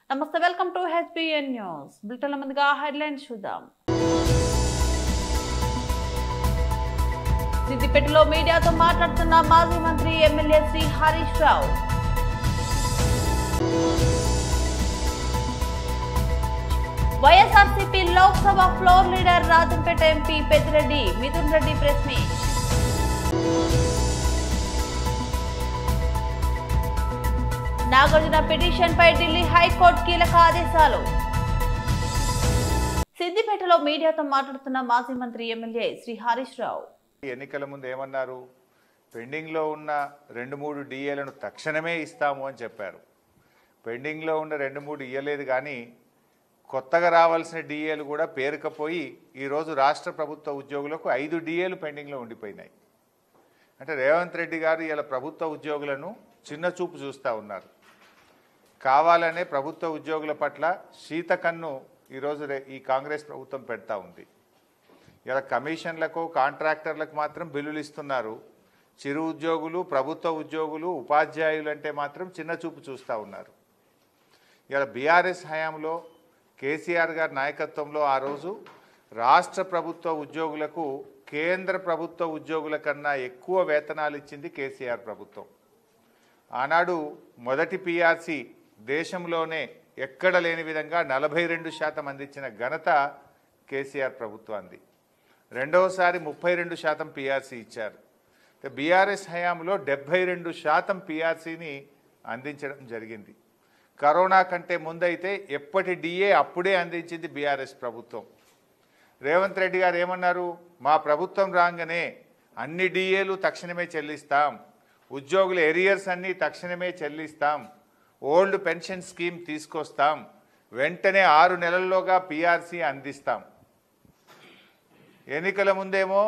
నమస్తే, welcome to HBN news. బులెటిన్ల ముందుగా హెడ్లైన్స్ చూద్దాం. సిద్దిపేటలో మీడియాతో మాట్లాడుతున్న మాజీ మంత్రి MLA Shri Harish Rao. YSRCP Lok Sabha floor leader Rajampet MP Peddireddy Mithun Reddy press meet. Nagarjuna petition పై ఢిల్లీ హైకోర్టు కీలక ఆదేశాలు. సిద్దిపేటలో మీడియాతో మాట్లాడుతున్న మాజీ మంత్రి ఎమ్మెల్యే శ్రీ హరీష్ రావు. ఎన్నికల ముందు ఏమన్నారు? పెండింగ్ లో ఉన్న 2-3 డిఏలను తక్షణమే ఇస్తాము అని చెప్పారు. పెండింగ్ లో ఉన్న 2-3 ఇయ్యలేదు, కానీ కొత్తగా రావాల్సిన డిఏలు కూడా పేరుకపోయి ఈరోజు రాష్ట్ర ప్రభుత్వ ఉద్యోగులకు 5 డిఏలు పెండింగ్ లో ఉండిపోయినాయి. అంటే రేవంత్ రెడ్డి గారు ఇలా ప్రభుత్వ ఉద్యోగులను చిన్న చూపు చూస్తూ ఉన్నారు. కావాలనే ప్రభుత్వ ఉద్యోగుల పట్ల శీతకన్ను ఈరోజు ఈ కాంగ్రెస్ ప్రభుత్వం పెడతా ఉంది. ఇలా కమిషన్లకు కాంట్రాక్టర్లకు మాత్రం బిల్లులు ఇస్తున్నారు. చిరు ఉద్యోగులు, ప్రభుత్వ ఉద్యోగులు, ఉపాధ్యాయులు అంటే మాత్రం చిన్న చూపు చూస్తూ ఉన్నారు. ఇలా బీఆర్ఎస్ హయాంలో కేసీఆర్ గారి నాయకత్వంలో ఆ రోజు రాష్ట్ర ప్రభుత్వ ఉద్యోగులకు కేంద్ర ప్రభుత్వ ఉద్యోగుల కన్నా ఎక్కువ వేతనాలు ఇచ్చింది కేసీఆర్ ప్రభుత్వం. ఆనాడు మొదటి పీఆర్సీ దేశంలోనే ఎక్కడ లేని విధంగా 42% అందించిన ఘనత కేసీఆర్ ప్రభుత్వాన్ని. రెండవసారి 32% పీఆర్సీ ఇచ్చారు. బీఆర్ఎస్ హయాంలో 72% పీఆర్సీని అందించడం జరిగింది. కరోనా కంటే ముందైతే ఎప్పటి డిఏ అప్పుడే అందించింది బీఆర్ఎస్ ప్రభుత్వం. రేవంత్ రెడ్డి గారు ఏమన్నారు? మా ప్రభుత్వం రాగానే అన్ని డిఏలు తక్షణమే చెల్లిస్తాం, ఉద్యోగుల ఎరియర్స్ అన్నీ తక్షణమే చెల్లిస్తాం, ఓల్డ్ పెన్షన్ స్కీమ్ తీసుకొస్తాం, వెంటనే 6 నెలల్లోగా పీఆర్సీ అందిస్తాం. ఎన్నికల ముందేమో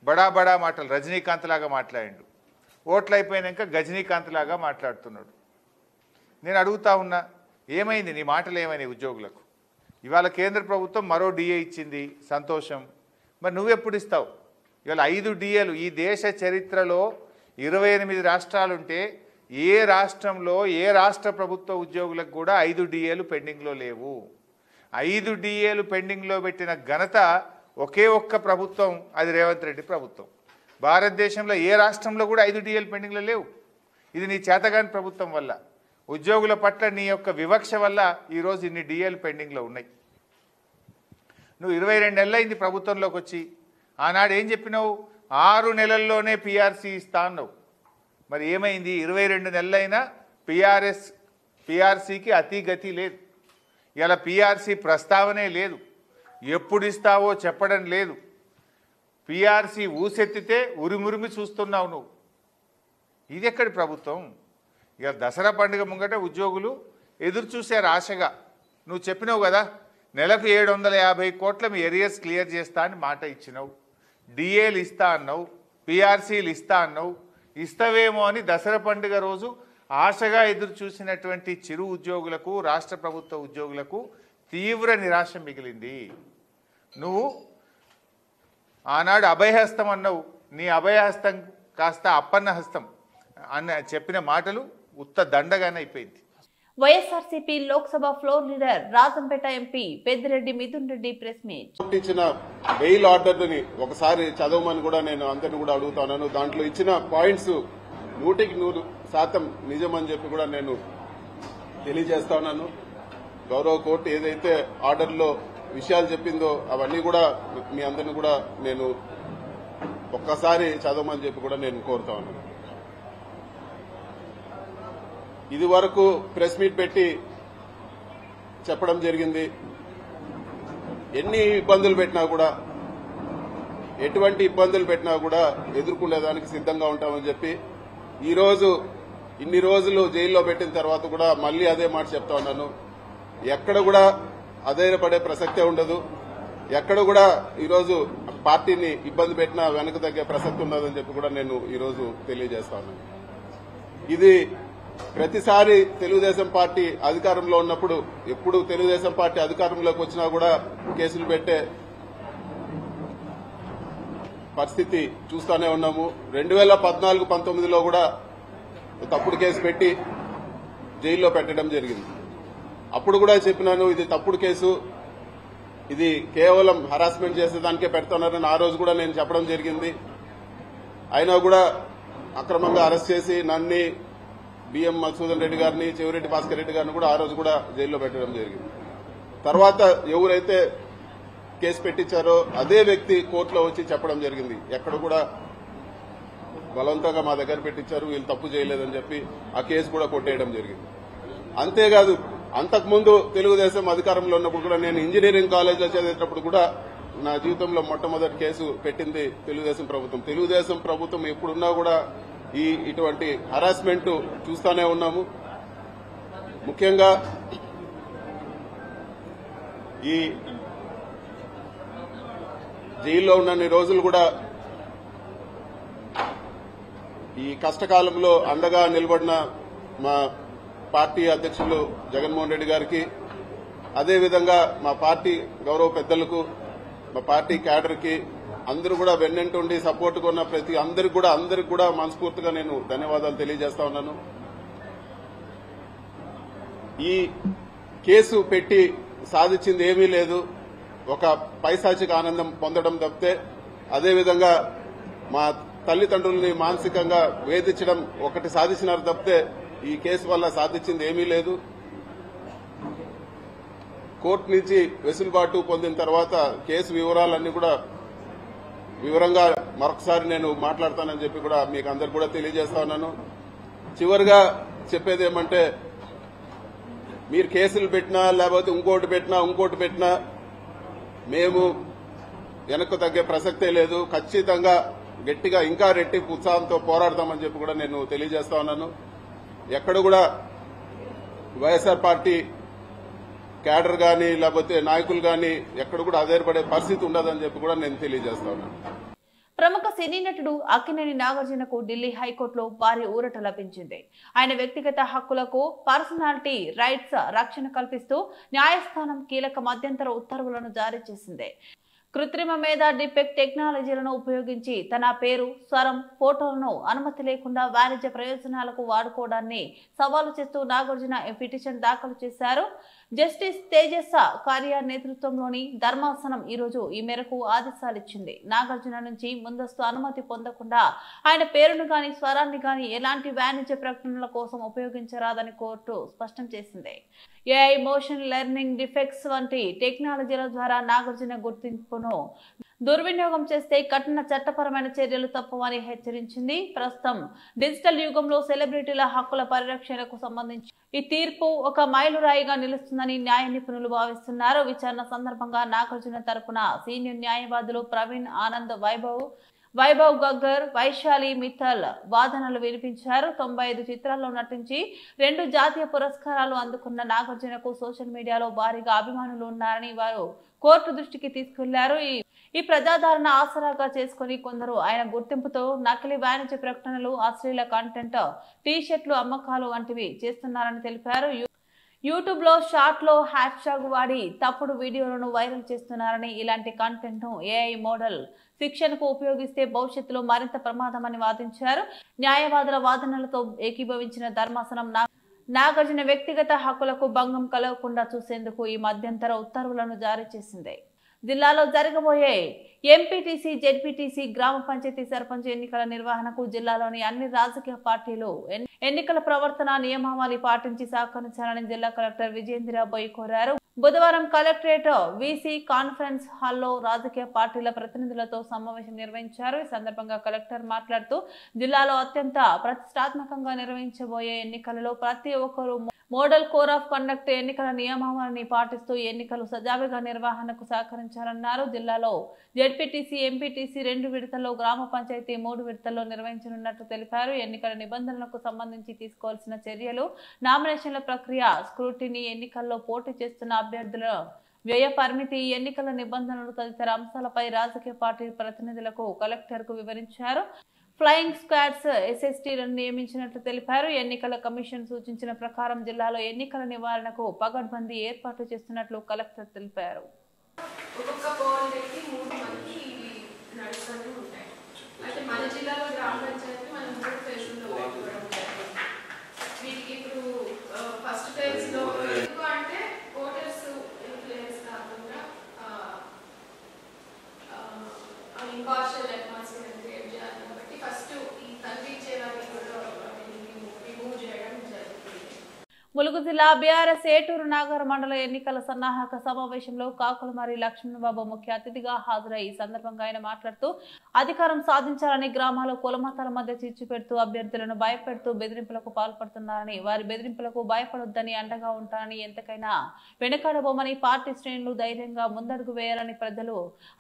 బడా బడా మాటలు, రజనీకాంత్ లాగా మాట్లాడిండు. ఓట్లు అయిపోయినాక గజనీకాంత్ లాగా మాట్లాడుతున్నాడు. నేను అడుగుతా ఉన్నా, ఏమైంది నీ మాటలు? ఏమైనాయి ఉద్యోగులకు? ఇవాళ కేంద్ర ప్రభుత్వం మరో డిఏ ఇచ్చింది, సంతోషం. మరి నువ్వెప్పుడు ఇస్తావు? ఇవాళ 5 డిఏలు. ఈ దేశ చరిత్రలో 28 రాష్ట్రాలుంటే ఏ రాష్ట్రంలో ఏ రాష్ట్ర ప్రభుత్వ ఉద్యోగులకు కూడా 5 డిఏలు పెండింగ్లో లేవు. 5 డిఏలు పెండింగ్లో పెట్టిన ఘనత ఒకే ఒక్క ప్రభుత్వం, అది రేవంత్ రెడ్డి ప్రభుత్వం. భారతదేశంలో ఏ రాష్ట్రంలో కూడా 5 డిఏలు పెండింగ్లో లేవు. ఇది నీ చేతగాని ప్రభుత్వం వల్ల, ఉద్యోగుల పట్ల నీ యొక్క వివక్ష వల్ల ఈరోజు ఇన్ని డిఏలు పెండింగ్లో ఉన్నాయి. నువ్వు 22 నెలలైంది ప్రభుత్వంలోకి వచ్చి. ఆనాడు ఏం చెప్పినావు? 6 నెలల్లోనే పీఆర్సీ ఇస్తా అన్నావు. మరి ఏమైంది? 22 నెలలైనా పీఆర్సీకి అతిగతి లేదు. ఇలా పీఆర్సీ ప్రస్తావనే లేదు. ఎప్పుడు ఇస్తావో చెప్పడం లేదు. పీఆర్సీ ఊసెత్తితే ఉరిమురిమి చూస్తున్నావు నువ్వు. ఇది ఎక్కడి ప్రభుత్వం? ఇక దసరా పండుగ ముంగట ఉద్యోగులు ఎదురు చూశారు ఆశగా. నువ్వు చెప్పినావు కదా, నెలకు 750 కోట్ల మీ ఎరియర్స్ క్లియర్ చేస్తా అని మాట ఇచ్చినావు. డిఏలు ఇస్తా అన్నావు, పీఆర్సీలు ఇస్తా అన్నావు. ఇస్తావేమో అని దసరా పండుగ రోజు ఆశగా ఎదురు చూసినటువంటి చిరు ఉద్యోగులకు, రాష్ట్ర ప్రభుత్వ ఉద్యోగులకు తీవ్ర నిరాశ మిగిలింది. నువ్వు ఆనాడు అభయహస్తం అన్నావు. నీ అభయహస్తం కాస్త అప్పన్న హస్తం అన్న చెప్పిన మాటలు ఉత్త దండగానే అయిపోయింది. YSRCP Lok Sabha floor leader Rajampet MP Peddireddy Mithun Reddy press meet. ఇచ్చిన బెయిల్ ఆర్డర్ని ఒకసారి చదవమని కూడా నేను అందరిని కూడా అడుగుతున్నాను. దాంట్లో ఇచ్చిన పాయింట్స్ 100% నిజమని చెప్పి కూడా నేను తెలియజేస్తా ఉన్నాను. గౌరవ కోర్టు ఏదైతే ఆర్డర్లో విషయాలు చెప్పిందో అవన్నీ కూడా మీ అందరిని కూడా నేను ఒక్కసారి చదవమని చెప్పి కూడా నేను కోరుతా ఉన్నాను. ఇది వరకు ప్రెస్ మీట్ పెట్టి చెప్పడం జరిగింది. ఎన్ని ఇబ్బందులు పెట్టినా కూడా, ఎటువంటి ఇబ్బందులు పెట్టినా కూడా ఎదుర్కొనేదానికి సిద్ధంగా ఉంటామని చెప్పి ఈరోజు ఇన్ని రోజులు జైల్లో పెట్టిన తర్వాత కూడా మళ్లీ అదే మాట చెప్తా ఉన్నాను. ఎక్కడ కూడా అధైర్యపడే ప్రసక్తే ఉండదు. ఎక్కడ కూడా ఈరోజు పార్టీని ఇబ్బంది పెట్టినా వెనక తగ్గే ప్రసక్తి ఉండదని చెప్పి కూడా నేను ఈరోజు తెలియజేస్తా ఉన్నాను. ఇది ప్రతిసారి తెలుగుదేశం పార్టీ అధికారంలో ఉన్నప్పుడు, ఎప్పుడు తెలుగుదేశం పార్టీ అధికారంలోకి వచ్చినా కూడా కేసులు పెట్టే పరిస్థితి చూస్తూనే ఉన్నాము. 2014-19లో కూడా తప్పుడు కేసు పెట్టి జైల్లో పెట్టడం జరిగింది. అప్పుడు కూడా చెప్పినాను, ఇది తప్పుడు కేసు, ఇది కేవలం హరాస్మెంట్ చేసేదానికే పెడుతున్నారని ఆ రోజు కూడా నేను చెప్పడం జరిగింది. అయినా కూడా అక్రమంగా అరెస్ట్ చేసి నన్ను, బిఎం మధుసూదన్ రెడ్డి గారిని, చెవిరెడ్డి భాస్కర్ రెడ్డి గారిని కూడా ఆ రోజు కూడా జైల్లో పెట్టడం జరిగింది. తర్వాత ఎవరైతే కేసు పెట్టించారో అదే వ్యక్తి కోర్టులో వచ్చి చెప్పడం జరిగింది, ఎక్కడ కూడా బలవంతంగా మా దగ్గర పెట్టించారు, వీళ్ళు తప్పు చేయలేదని చెప్పి ఆ కేసు కూడా కొట్టేయడం జరిగింది. అంతేకాదు, అంతకుముందు తెలుగుదేశం అధికారంలో ఉన్నప్పుడు కూడా నేను ఇంజనీరింగ్ కాలేజ్లో చదివేటప్పుడు కూడా నా జీవితంలో మొట్టమొదటి కేసు పెట్టింది తెలుగుదేశం ప్రభుత్వం. తెలుగుదేశం ప్రభుత్వం ఎప్పుడున్నా కూడా ఇటువంటి హరాస్మెంట్ చూస్తూనే ఉన్నాము. ముఖ్యంగా ఈ జైల్లో ఉన్నన్ని రోజులు కూడా ఈ కష్టకాలంలో అండగా నిలబడిన మా పార్టీ అధ్యక్షులు జగన్మోహన్ రెడ్డి గారికి, అదేవిధంగా మా పార్టీ గౌరవ పెద్దలకు, మా పార్టీ క్యాడర్కి అందరూ కూడా వెన్నంటుండి సపోర్ట్గా ఉన్న ప్రతి అందరికి కూడా మనస్ఫూర్తిగా నేను ధన్యవాదాలు తెలియజేస్తా ఉన్నాను. ఈ కేసు పెట్టి సాధించింది ఏమీ లేదు, ఒక పైశాచిక ఆనందం పొందడం తప్పితే, అదేవిధంగా మా తల్లిదండ్రుల్ని మానసికంగా వేధించడం ఒకటి సాధించినారు తప్పితే ఈ కేసు వల్ల సాధించింది ఏమీ లేదు. కోర్టు నుంచి వెసులుబాటు పొందిన తర్వాత కేసు వివరాలన్నీ కూడా వివరంగా మరొకసారి నేను మాట్లాడతానని చెప్పి కూడా మీకు అందరు కూడా తెలియజేస్తా ఉన్నాను. చివరిగా చెప్పేది ఏమంటే, మీరు కేసులు పెట్టినా లేకపోతే ఇంకోటి పెట్టినా మేము వెనక్కు తగ్గే ప్రసక్తే లేదు. ఖచ్చితంగా గట్టిగా ఇంకా రెట్టింపు ఉత్సాహంతో పోరాడతామని చెప్పి కూడా నేను తెలియజేస్తా ఉన్నాను. ఎక్కడ కూడా వైఎస్ఆర్ పార్టీ క్యాడర్ గాని లేకపోతే నాయకులు గాని ఎక్కడ కూడా ఆధారపడే పరిస్థితి ఉండదని చెప్పి కూడా నేను తెలియజేస్తా ఉన్నాను. ప్రముఖ సినీ నటుడు అక్కినేని నాగార్జునకు ఢిల్లీ హైకోర్టులో భారీ ఊరట లభించింది. ఆయన వ్యక్తిగత హక్కులకు, పర్సనాలిటీ రైట్స్ రక్షణ కల్పిస్తూ న్యాయస్థానం కీలక మధ్యంతర ఉత్తర్వులను జారీ చేసింది. కృత్రిమ మేధ డిపెక్ట్ టెక్నాలజీలను ఉపయోగించి తన పేరు, స్వరం, ఫోటోలను అనుమతి లేకుండా వాణిజ్య ప్రయోజనాలకు వాడుకోవడాన్ని సవాలు చేస్తూ నాగార్జున పిటిషన్ దాఖలు చేశారు. జస్టిస్ తేజస్స కార్య నేతృత్వంలోని ధర్మాసనం ఈరోజు ఈ మేరకు ఆదేశాలిచ్చింది. నాగార్జున నుంచి ముందస్తు అనుమతి పొందకుండా ఆయన పేరును గాని, స్వరాన్ని గాని ఎలాంటి వాణిజ్య ప్రకటనల కోసం ఉపయోగించరాదని కోర్టు స్పష్టం చేసింది. ఏఐ, మోషన్ లెర్నింగ్, డిఫెక్ట్స్ వంటి టెక్నాలజీల ద్వారా నాగార్జున గుర్తింపును దుర్వినియోగం చేస్తే కఠిన చట్టపరమైన చర్యలు తప్పవని హెచ్చరించింది. ప్రస్తుతం డిజిటల్ యుగంలో సెలబ్రిటీల హక్కుల పరిరక్షణకు సంబంధించి ఈ తీర్పు ఒక మైలురాయిగా నిలుస్తుందని న్యాయ నిపుణులు భావిస్తున్నారు. విచారణ సందర్భంగా నాగార్జున తరపున సీనియర్ న్యాయవాదులు ప్రవీణ్ ఆనంద్, వైభవ్ గగ్గర్, వైశాలి మిత్తల్ వాదనలు వినిపించారు. 95 చిత్రాల్లో నటించి 2 జాతీయ పురస్కారాలు అందుకున్న నాగార్జునకు సోషల్ మీడియాలో భారీగా అభిమానులు ఉన్నారని వారు కోర్టు దృష్టికి తీసుకెళ్లారు. ఈ ప్రజాదరణ ఆసరాగా చేసుకుని కొందరు ఆయన గుర్తింపుతో నకిలీ వాణిజ్య ప్రకటనలు, అశ్లీల కంటెంట్, టీ-షర్ట్లు అమ్మకాలు వంటివి చేస్తున్నారని తెలిపారు. యూట్యూబ్ లో షార్ట్ లో హ్యాష్ ట్యాగ్ వాడి తప్పుడు వీడియోలను వైరల్ చేస్తున్నారని, ఇలాంటి కంటెంట్ ను ఏఐ మోడల్ శిక్షణకు ఉపయోగిస్తే భవిష్యత్తులో మరింత ప్రమాదమని వాదించారు. న్యాయవాదుల వాదనలతో ఏకీభవించిన ధర్మాసనం నాగార్జున వ్యక్తిగత హక్కులకు భంగం కలగకుండా చూసేందుకు ఈ మధ్యంతర ఉత్తర్వులను జారీ చేసింది. జిల్లాలో జరగబోయే ఎంపీటీసీ, జెడ్పీటీసీ, గ్రామ పంచాయతీ సర్పంచ్ ఎన్నికల నిర్వహణకు జిల్లాలోని అన్ని రాజకీయ పార్టీలు ఎన్నికల ప్రవర్తన నియమావళి పాటించి సహకరించాలని జిల్లా కలెక్టర్ విజేంద్ర బోయ్ కోరారు. బుధవారం కలెక్టరేట్ వీసీ కాన్ఫరెన్స్ హాల్లో రాజకీయ పార్టీల ప్రతినిధులతో సమావేశం నిర్వహించారు. ఈ సందర్భంగా కలెక్టర్ మాట్లాడుతూ జిల్లాలో అత్యంత ప్రతిష్టాత్మకంగా నిర్వహించబోయే ఎన్నికలలో ప్రతి ఒక్కరూ మోడల్ కోడ్ ఆఫ్ కండక్ట్ ఎన్నికల నియమావళిని పాటిస్తూ ఎన్నికలు సజావుగా నిర్వహణకు సహకరించాలన్నారు. జిల్లాలో జెడ్పీటీసీ, ఎంపీటీసీ 2 విడతల్లో, గ్రామ పంచాయతీ 3 విడతల్లో నిర్వహించనున్నట్లు తెలిపారు. ఎన్నికల నిబంధనలకు సంబంధించి తీసుకోవాల్సిన చర్యలు, నామినేషన్ల ప్రక్రియ, స్క్రూటినీ, ఎన్నికల్లో పోటీ చేస్తున్న అభ్యర్థుల వ్యయ పరిమితి, ఎన్నికల నిబంధనలు తదితర అంశాలపై రాజకీయ పార్టీ ప్రతినిధులకు కలెక్టర్ కు వివరించారు. ఫ్లయింగ్ స్క్వాడ్స్, ఎస్ఎస్టీలను నియమించినట్లు తెలిపారు. ఎన్నికల కమిషన్ సూచించిన ప్రకారం జిల్లాలో ఎన్నికల నివారణకు పగడ్బందీ ఏర్పాట్లు చేస్తున్నట్లు కలెక్టర్ తెలిపారు. ఫస్ట్ ఫేజ్ లో అంటే జిల్లా బీఆర్ఎస్ ఏటూరు నాగర్ మండల ఎన్నికల సన్నాహక సమావేశంలో కాకులమారి లక్ష్మణబాబు ముఖ్య అతిథిగా హాజరై ఈ సందర్భంగా ఆయన మాట్లాడుతూ అధికారం సాధించాలని గ్రామాల్లో కులమతాల మధ్య చిచ్చు పెడుతూ అభ్యర్థులను భయపెడుతూ బెదిరింపులకు పాల్పడుతున్నారని వారి బెదిరింపులకు భయపడొద్దని అండగా ఉంటారని ఎంతకైనా వెనుకాడబోమని పార్టీ శ్రేణులు ధైర్యంగా ముందడుగు వేయాలని ప్రజలు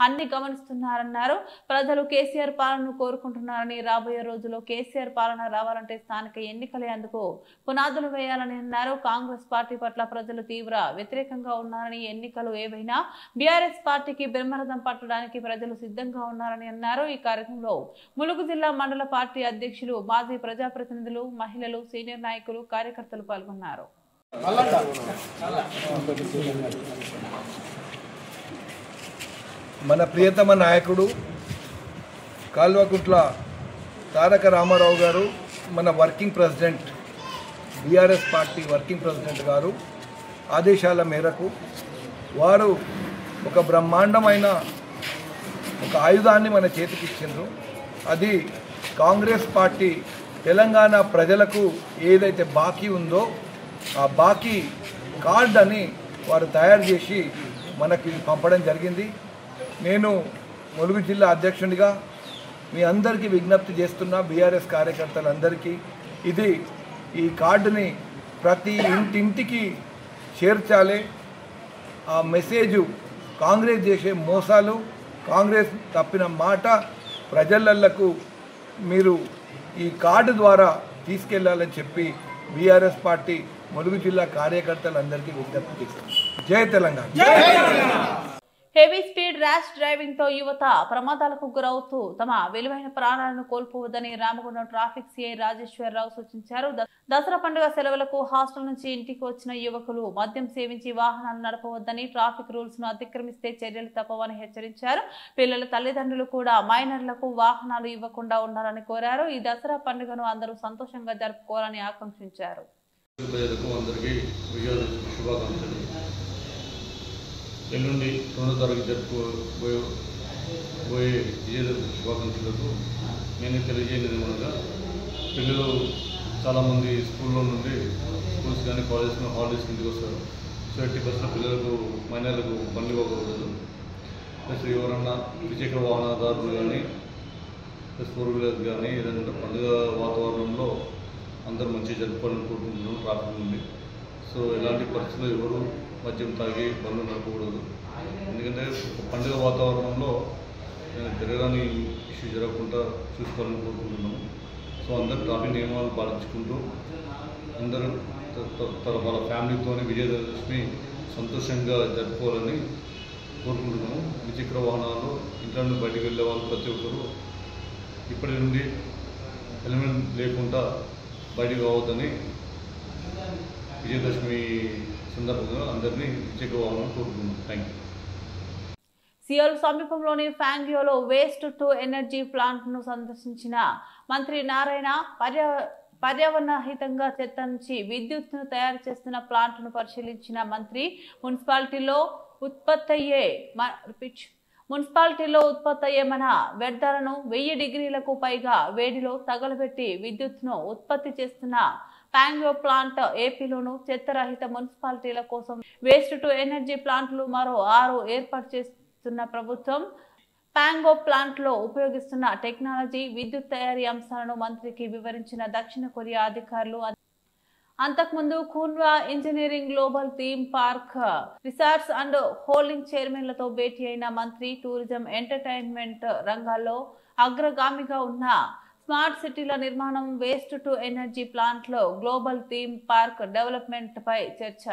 అన్ని గమనిస్తున్నారన్నారు. ప్రజలు కేసీఆర్ పాలనను కోరుకుంటున్నారని రాబోయే రోజుల్లో కేసీఆర్ పాలన రావాలంటే స్థానిక ఎన్నికలే అందుకు పునాదులు వేయాలని అన్నారు. కాంగ్రెస్ పార్టీ పట్ల ప్రజలు తీవ్ర వ్యతిరేకంగా ఉన్నారని ఎన్నికలు ఏవైనా బీఆర్ఎస్ పార్టీకి బ్రహ్మరథం పట్టడానికి ప్రజలు సిద్ధంగా ఉన్నారని అన్నారు. ఈ కార్యక్రమంలో ములుగు జిల్లా మండల పార్టీ అధ్యక్షులు, మాజీ ప్రజాప్రతినిధులు, మహిళలు, సీనియర్ నాయకులు, కార్యకర్తలు పాల్గొన్నారు. మన ప్రియతమ నాయకుడు కాల్వకుంట్ల తారక రామారావు గారు, మన working president, BRS party working president గారు ఆదేశాల మేరకు వారు ఒక బ్రహ్మాండమైన ఒక ఆయుధాన్ని మన చేతికి ఇచ్చిండ్రు. అది కాంగ్రెస్ పార్టీ తెలంగాణ ప్రజలకు ఏదైతే బాకీ ఉందో ఆ బాకీ కార్డ్ అని వారు తయారు చేసి మనకి పంపడం జరిగింది. నేను ములుగు జిల్లా అధ్యక్షునిగా మీ అందరికీ విజ్ఞప్తి చేస్తున్నా, బీఆర్ఎస్ కార్యకర్తలందరికీ ఇది ఈ కార్డుని ప్రతి ఇంటింటికి చేర్చాలి. ఆ మెసేజు కాంగ్రెస్ చేసే మోసాలు, కాంగ్రెస్ తప్పిన మాట ప్రజలకు మీరు ఈ కార్డు ద్వారా తీసుకెళ్లాలని చెప్పి బీఆర్ఎస్ పార్టీ ములుగు జిల్లా కార్యకర్తలందరికీ విజ్ఞప్తి చేస్తున్నారు. జై Telangana. Heavy speed rash driving తో యువత ప్రమాదాలకు గురవుతూ తమ విలువైన ప్రాణాలను కోల్పోవద్దని రామగుండం ట్రాఫిక్ సిఐ రాజేశ్వరరావు సూచించారు. దసరా పండుగ సెలవులకు హాస్టల్ నుంచి ఇంటికి వచ్చిన యువకులు మద్యం సేవించి వాహనాలు నడపవద్దని, ట్రాఫిక్ రూల్స్ ను అతిక్రమిస్తే చర్యలు తప్పవని హెచ్చరించారు. పిల్లల తల్లిదండ్రులు కూడా మైనర్లకు వాహనాలు ఇవ్వకుండా ఉండాలని కోరారు. ఈ దసరా పండుగను అందరూ సంతోషంగా జరుపుకోవాలని ఆకాంక్షించారు. ఎల్లుండి 2వ తరగతి జరుపుకోబోయే విజయదశమి శుభాకాంక్షలకు నేను తెలియజేయలేదు. అనగా పిల్లలు చాలామంది స్కూల్లో నుండి స్కూల్స్ కానీ కాలేజ్ కానీ హాలిడేస్ ఇంటికి వస్తారు. సో 80% పిల్లలకు మైనర్లకు బండ్లు ఇవ్వకూడదు. ప్లస్ ఎవరన్నా ద్విచక్ర వాహనదారులు కానీ ప్లస్ 4 వీలర్స్ కానీ ఏదైనా పండుగ వాతావరణంలో అందరూ మంచిగా జరుపుకోవాలని కోరుకుంటున్నాం ట్రాఫిక్ నుండి. సో ఎలాంటి పరిస్థితుల్లో ఎవరు మద్యం తాగి బండ్లు నడపకూడదు. ఎందుకంటే పండుగ వాతావరణంలో జరగని ఇష్యూ జరగకుండా చూసుకోవాలని కోరుకుంటున్నాము. సో అందరూ ట్రాఫిక్ నియమాలు పాటించుకుంటూ అందరూ వాళ్ళ ఫ్యామిలీతోనే విజయదశమి సంతోషంగా జరుపుకోవాలని కోరుకుంటున్నాము. ద్విచక్ర వాహనాలు ఇంట్లో నుండి బయటికి వెళ్ళే వాళ్ళు ప్రతి ఒక్కరూ ఇప్పటి నుండి హెల్మెట్ లేకుండా బయటికి రావద్దని విజయదశమి సందర్భంగా అందరినీ ద్విచక్ర వాహనాలు కోరుకుంటున్నాం. Thank you. సియోల్ సమీపంలోని ఫ్యాంగ్యోలో వేస్ట్ టు ఎనర్జీ ప్లాంట్ ను సందర్శించిన మంత్రి నారాయణ పర్యావరణహితంగా చెత్త నుంచి విద్యుత్తును తయారు చేస్తున్న ప్లాంట్ ను పరిశీలించిన మంత్రి మున్సిపాలిటీలో ఉత్పత్తయ్యే మన వ్యర్థాలను 1000 డిగ్రీలకు పైగా వేడిలో తగలబెట్టి విద్యుత్తును ఉత్పత్తి చేస్తున్న ప్యాంగో ప్లాంట్ ఏపీలోను చెత్తరహిత మున్సిపాలిటీల కోసం వేస్ట్ టు ఎనర్జీ ప్లాంట్లు మరో 6 ఏర్పాటు చేస్తున్న ప్రభుత్వం ప్యాంగో ప్లాంట్ లో ఉపయోగిస్తున్న టెక్నాలజీ, విద్యుత్ తయారీ అంశాలను మంత్రికి వివరించిన దక్షిణ కొరియా అధికారులు అంతకుముందు ఖూన్వా engineering global theme park resorts and holding చైర్మన్లతో భేటీ అయిన మంత్రి టూరిజం, ఎంటర్టైన్మెంట్ రంగాల్లో అగ్రగామిగా ఉన్న స్మార్ట్ సిటీల నిర్మాణం, వేస్ట్ టు ఎనర్జీ ప్లాంట్ లో గ్లోబల్ థీమ్ పార్క్ డెవలప్మెంట్ పై చర్చ.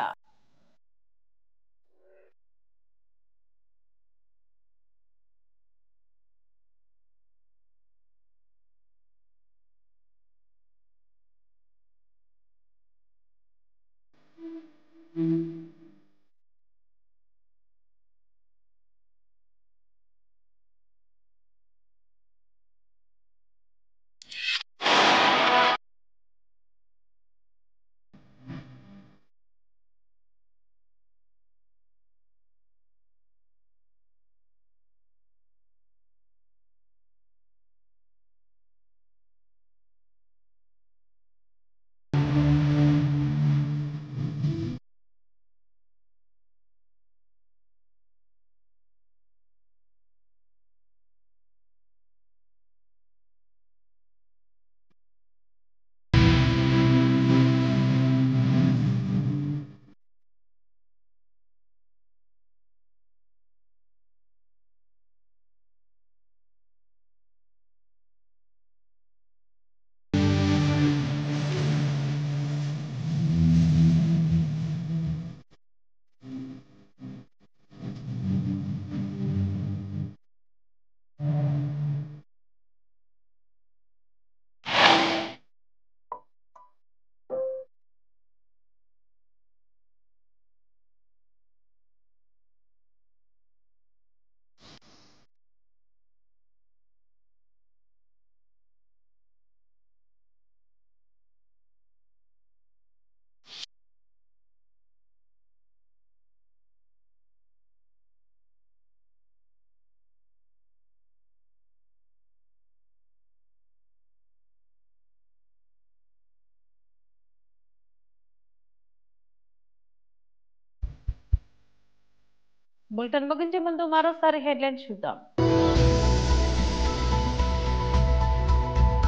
బులెటిన్ ముగించే ముందు మరోసారి హెడ్లైన్స్ చూద్దాం.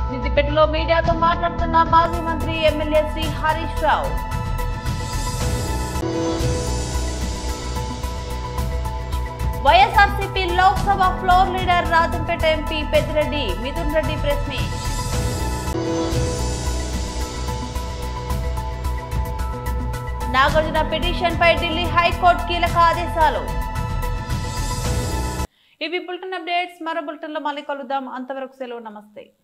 సిద్దిపేటలో మీడియాతో మాట్లాడుతున్న మాజీ మంత్రి MLA Shri Harish Rao. YSRCP Lok Sabha floor leader Rajampet MP Peddireddy Mithun Reddy press meet. Nagarjuna petition పై ఢిల్లీ హైకోర్టు కీలక ఆదేశాలు. ఇవి బులెటిన్ అప్డేట్స్. మరో బులెటిన్ లో మళ్ళీ కలుద్దాం. అంతవరకు సెలవు. నమస్తే.